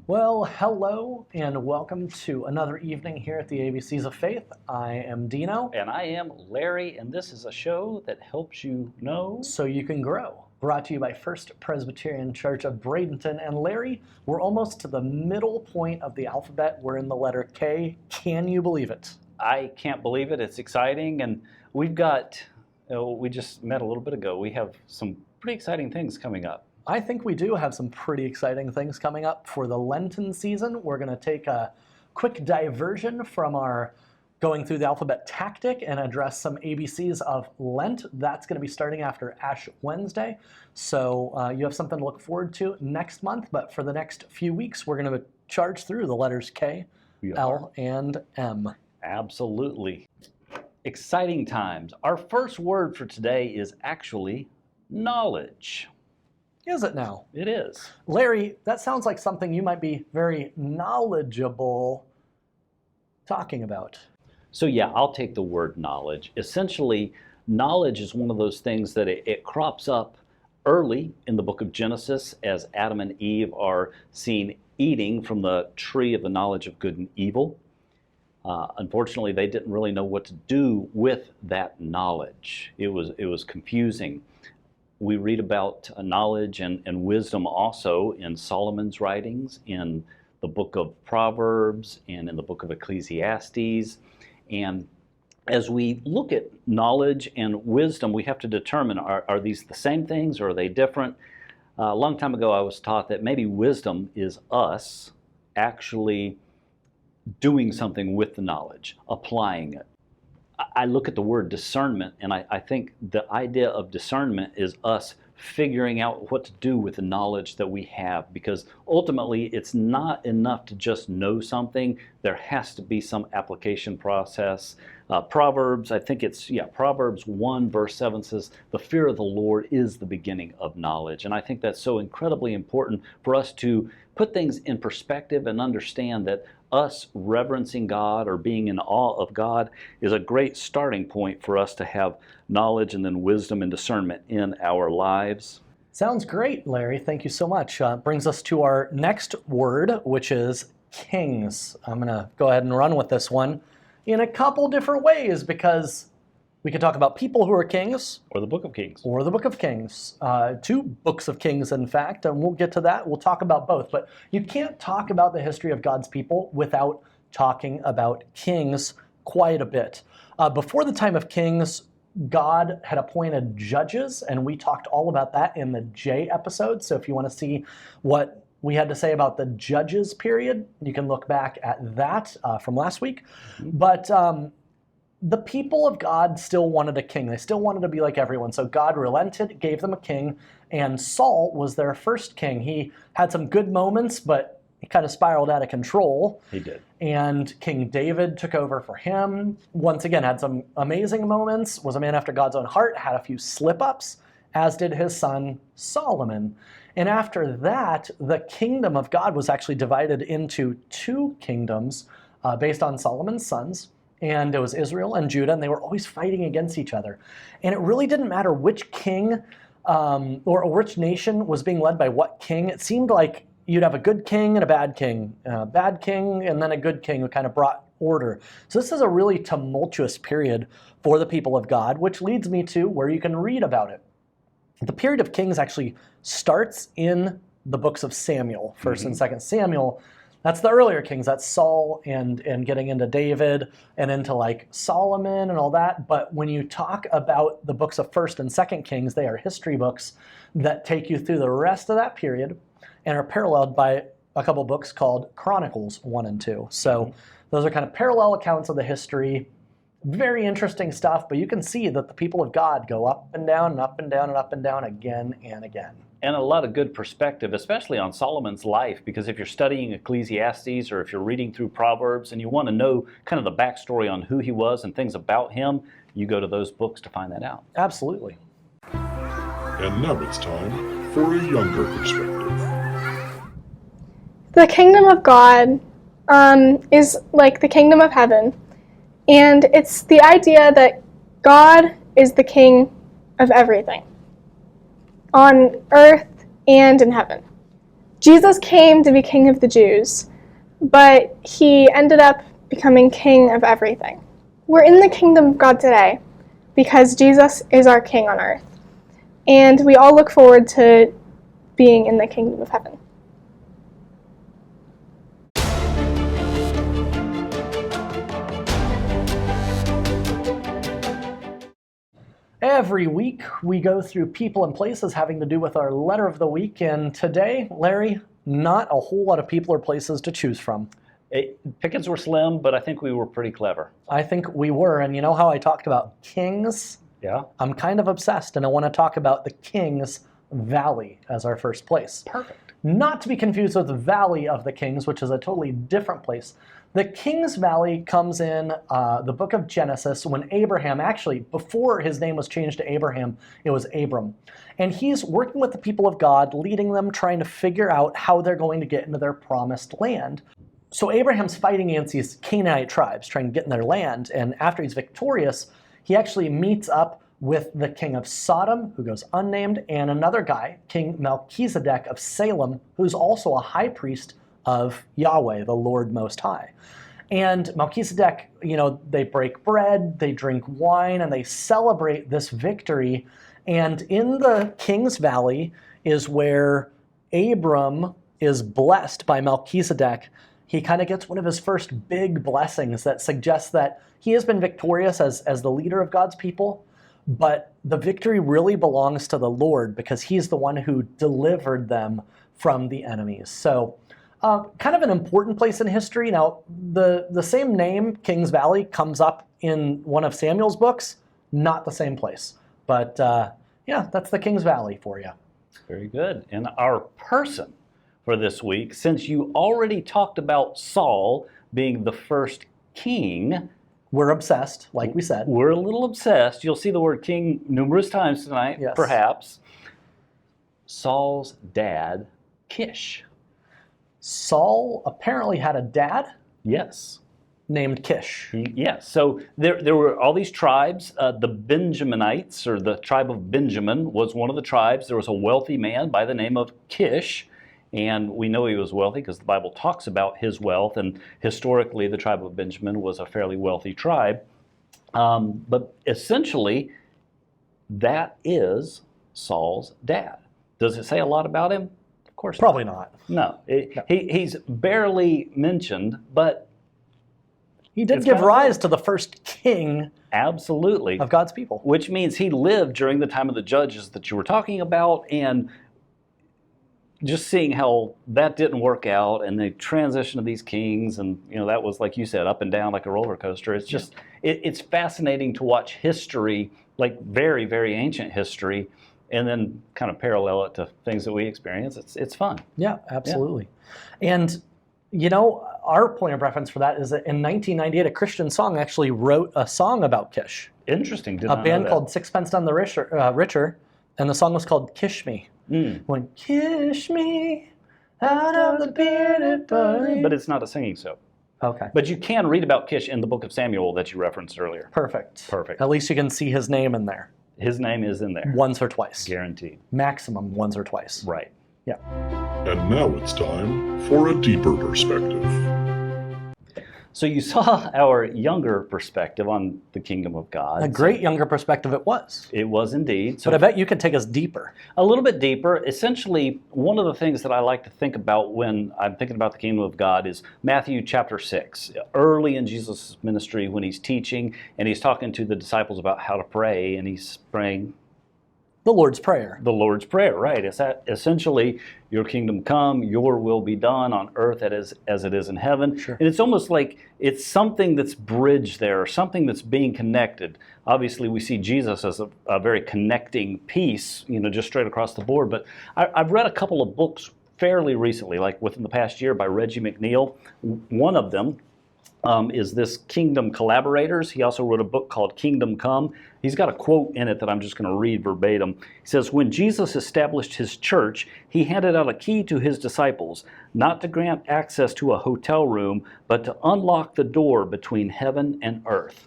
Well, hello and welcome to another evening here at the ABCs of Faith. I am Dino. And I am Larry, and this is a show that helps you know so you can grow. Brought to you by First Presbyterian Church of Bradenton. And Larry, we're almost to the middle point of the alphabet. We're in the letter K. Can you believe it? I can't believe it. It's exciting, and we've got, we just met a little bit ago. We have some pretty exciting things coming up. I think we do have some pretty exciting things coming up for the Lenten season. We're going to take a quick diversion from our going through the alphabet tactic and address some ABCs of Lent. That's going to be starting after Ash Wednesday. So you have something to look forward to next month. But for the next few weeks, we're going to charge through the letters K, L, and M. Absolutely. Exciting times. Our first word for today is actually knowledge. Is it now? It is. Larry, that sounds like something you might be very knowledgeable talking about. So yeah, I'll take the word knowledge. Essentially, knowledge is one of those things that it crops up early in the book of Genesis as Adam and Eve are seen eating from the tree of the knowledge of good and evil. Unfortunately, they didn't really know what to do with that knowledge. It was confusing. We read about knowledge and wisdom also in Solomon's writings, in the book of Proverbs, and in the book of Ecclesiastes. And as we look at knowledge and wisdom, we have to determine, are these the same things or are they different? A long time ago, I was taught that maybe wisdom is us actually doing something with the knowledge, applying it. I look at the word discernment, and I think the idea of discernment is us figuring out what to do with the knowledge that we have, because ultimately it's not enough to just know something. There has to be some application process. Proverbs, I think it's, Proverbs 1 verse 7 says, the fear of the Lord is the beginning of knowledge. And I think that's so incredibly important for us to put things in perspective and understand that us reverencing God or being in awe of God is a great starting point for us to have knowledge and then wisdom and discernment in our lives. Sounds great, Larry. Thank you so much. Brings us to our next word, which is kings. I'm going to go ahead and run with this one in a couple different ways, because we could talk about people who are kings. Or the Book of Kings. Or the Book of Kings. Two books of Kings, in fact, and we'll get to that. We'll talk about both. But you can't talk about the history of God's people without talking about kings quite a bit. Before the time of kings, God had appointed judges, and we talked all about that in the J episode. So if you want to see what we had to say about the judges period, you can look back at that from last week. But the people of God still wanted a king. They still wanted to be like everyone. So God relented, gave them a king, and Saul was their first king. He had some good moments, but he kind of spiraled out of control. He did. And King David took over for him. Once again, had some amazing moments, was a man after God's own heart, had a few slip-ups, as did his son Solomon. And after that, the kingdom of God was actually divided into two kingdoms based on Solomon's sons. And it was Israel and Judah, and they were always fighting against each other. And it really didn't matter which king or which nation was being led by what king. It seemed like you'd have a good king and a bad king, and then a good king who kind of brought order. So this is a really tumultuous period for the people of God, which leads me to where you can read about it. The period of kings actually starts in the books of Samuel, 1st and 2nd Samuel. That's the earlier kings. That's Saul and getting into David and into like Solomon and all that. But when you talk about the books of 1st and 2nd Kings, they are history books that take you through the rest of that period and are paralleled by a couple books called Chronicles 1 and 2. So those are kind of parallel accounts of the history. Very interesting stuff, but you can see that the people of God go up and down and up and down and up and down again and again. And a lot of good perspective, especially on Solomon's life, because if you're studying Ecclesiastes or if you're reading through Proverbs and you want to know kind of the backstory on who he was and things about him, you go to those books to find that out. Absolutely. And now it's time for a younger perspective. The kingdom of God is like the kingdom of heaven. And it's the idea that God is the king of everything on earth and in heaven. Jesus came to be king of the Jews, but he ended up becoming king of everything. We're in the kingdom of God today because Jesus is our king on earth. And we all look forward to being in the kingdom of heaven. Every week, we go through people and places having to do with our letter of the week, and today, Larry, not a whole lot of people or places to choose from. Pickings were slim, but I think we were pretty clever. I think we were, and you know how I talked about kings? Yeah? I'm kind of obsessed, and I want to talk about the Kings Valley as our first place. Perfect. Not to be confused with the Valley of the Kings, which is a totally different place. The Kings Valley comes in the book of Genesis when Abraham, actually, before his name was changed to Abraham, it was Abram. And he's working with the people of God, leading them, trying to figure out how they're going to get into their promised land. So Abraham's fighting against these Canaanite tribes, trying to get in their land. And after he's victorious, he actually meets up with the king of Sodom, who goes unnamed, and another guy, King Melchizedek of Salem, who's also a high priest of Yahweh, the Lord Most High. And Melchizedek, they break bread, they drink wine, and they celebrate this victory. And in the King's Valley is where Abram is blessed by Melchizedek. He kind of gets one of his first big blessings that suggests that he has been victorious as the leader of God's people, but the victory really belongs to the Lord because he's the one who delivered them from the enemies. So kind of an important place in history. Now, the same name, Kings Valley, comes up in one of Samuel's books, not the same place. But that's the Kings Valley for you. Very good. And our person for this week, since you already talked about Saul being the first king, we're obsessed, like we said. We're a little obsessed. You'll see the word king numerous times tonight, yes. Perhaps. Saul's dad, Kish. Saul apparently had a dad? Yes. Named Kish. Yes. So there were all these tribes. The Benjaminites, or the tribe of Benjamin, was one of the tribes. There was a wealthy man by the name of Kish. And we know he was wealthy because the Bible talks about his wealth. And historically, the tribe of Benjamin was a fairly wealthy tribe. But essentially, that is Saul's dad. Does it say a lot about him? Of course not. Probably not. No. He's barely mentioned, but he did give rise to the first king absolutely of God's people. Which means he lived during the time of the judges that you were talking about, and just seeing how that didn't work out and the transition of these kings, and that was, like you said, up and down like a roller coaster. It's just it's fascinating to watch history, like very, very ancient history, and then kind of parallel it to things that we experience. It's fun. Yeah, absolutely. Yeah. And our point of reference for that is that in 1998, a Christian song actually wrote a song about Kish. Interesting. A band called Sixpence None the Richer, and the song was called Kish Me. When kish me out of the bearded body. But it's not a singing soap. Okay. But you can read about Kish in the book of Samuel that you referenced earlier. Perfect. Perfect. At least you can see his name in there. His name is in there. Once or twice. Guaranteed. Maximum once or twice. Right. Yeah. And now it's time for a deeper perspective. So you saw our younger perspective on the kingdom of God. A great younger perspective it was. It was indeed. So but I bet you could take us deeper. A little bit deeper. Essentially, one of the things that I like to think about when I'm thinking about the kingdom of God is Matthew chapter 6. Early in Jesus' ministry when he's teaching and he's talking to the disciples about how to pray, and he's praying the Lord's Prayer. The Lord's Prayer, right. It's that essentially, your kingdom come, your will be done on earth as it is in heaven. Sure. And it's almost like it's something that's bridged there, or something that's being connected. Obviously, we see Jesus as a very connecting piece, just straight across the board. But I've read a couple of books fairly recently, like within the past year, by Reggie McNeil. One of them is this Kingdom Collaborators. He also wrote a book called Kingdom Come. He's got a quote in it that I'm just going to read verbatim. He says, "When Jesus established his church, he handed out a key to his disciples, not to grant access to a hotel room, but to unlock the door between heaven and earth."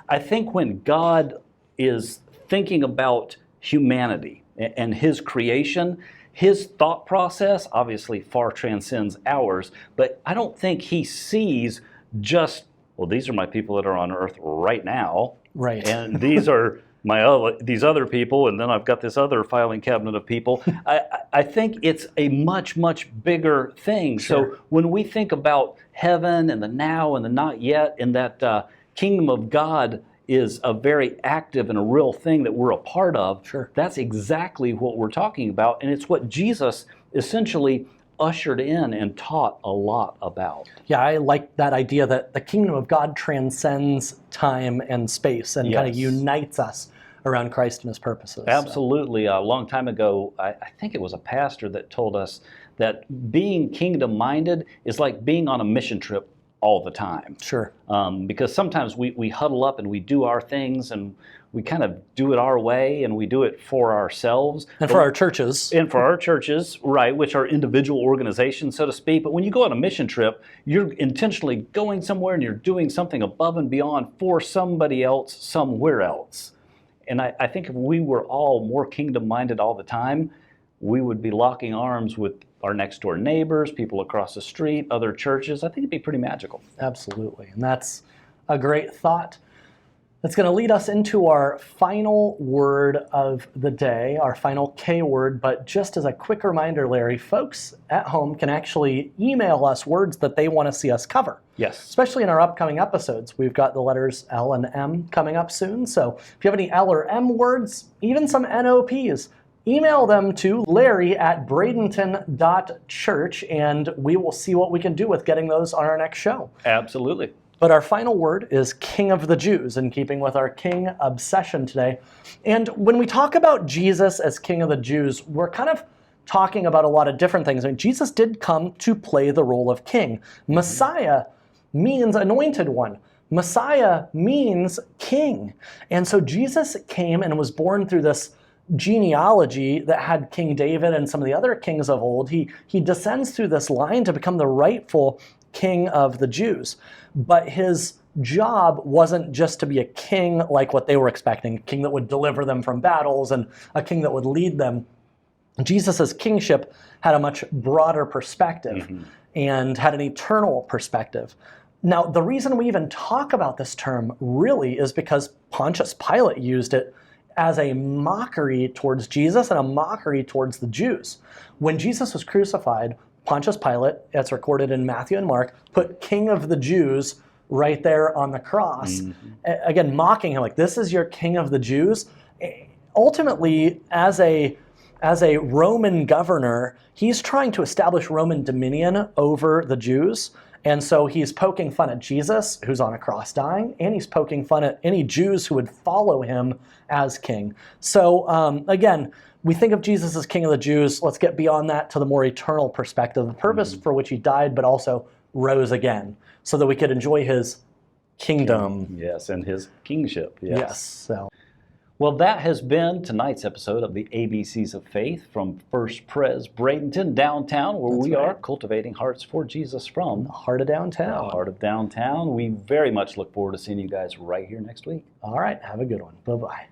I think when God is thinking about humanity and his creation, his thought process obviously far transcends ours, but I don't think he sees just, well, these are my people that are on earth right now, Right. and these are these other people, and then I've got this other filing cabinet of people. I think it's a much, much bigger thing. Sure. So when we think about heaven and the now and the not yet, and that kingdom of God is a very active and a real thing that we're a part of, Sure. that's exactly what we're talking about. And it's what Jesus essentially ushered in and taught a lot about. Yeah, I like that idea that the kingdom of God transcends time and space and kind of Yes. unites us around Christ and his purposes. So, Absolutely. A long time ago, I think it was a pastor that told us that being kingdom-minded is like being on a mission trip all the time. sure. Because sometimes we huddle up and we do our things and we kind of do it our way and we do it for ourselves. And for our churches. And for our churches, right, which are individual organizations, so to speak. But when you go on a mission trip, you're intentionally going somewhere and you're doing something above and beyond for somebody else, somewhere else. And I think if we were all more kingdom-minded all the time, we would be locking arms with our next-door neighbors, people across the street, other churches. I think it'd be pretty magical. Absolutely. And that's a great thought. That's going to lead us into our final word of the day, our final K word. But just as a quick reminder, Larry, folks at home can actually email us words that they want to see us cover. Yes. Especially in our upcoming episodes. We've got the letters L and M coming up soon. So if you have any L or M words, even some NOPs, email them to larry@bradenton.church, and we will see what we can do with getting those on our next show. Absolutely. But our final word is King of the Jews, in keeping with our King obsession today. And when we talk about Jesus as King of the Jews, we're kind of talking about a lot of different things. I mean, Jesus did come to play the role of king. Messiah means anointed one. Messiah means king. And so Jesus came and was born through this genealogy that had King David and some of the other kings of old. He descends through this line to become the rightful King of the Jews. But his job wasn't just to be a king like what they were expecting, a king that would deliver them from battles and a king that would lead them. Jesus' kingship had a much broader perspective and had an eternal perspective. Now, the reason we even talk about this term really is because Pontius Pilate used it as a mockery towards Jesus and a mockery towards the Jews. When Jesus was crucified, Pontius Pilate, it's recorded in Matthew and Mark, put King of the Jews right there on the cross. Again, mocking him, like, this is your King of the Jews. Ultimately, as a Roman governor, he's trying to establish Roman dominion over the Jews. And so he's poking fun at Jesus, who's on a cross dying, and he's poking fun at any Jews who would follow him as king. So again, we think of Jesus as King of the Jews. Let's get beyond that to the more eternal perspective, the purpose for which he died, but also rose again, so that we could enjoy his kingdom. Yes, and his kingship. Yes. So. Well, that has been tonight's episode of the ABCs of Faith from First Pres Bradenton downtown, where we are cultivating hearts for Jesus from The heart of downtown. the heart of downtown. We very much look forward to seeing you guys right here next week. All right. Have a good one. Bye-bye.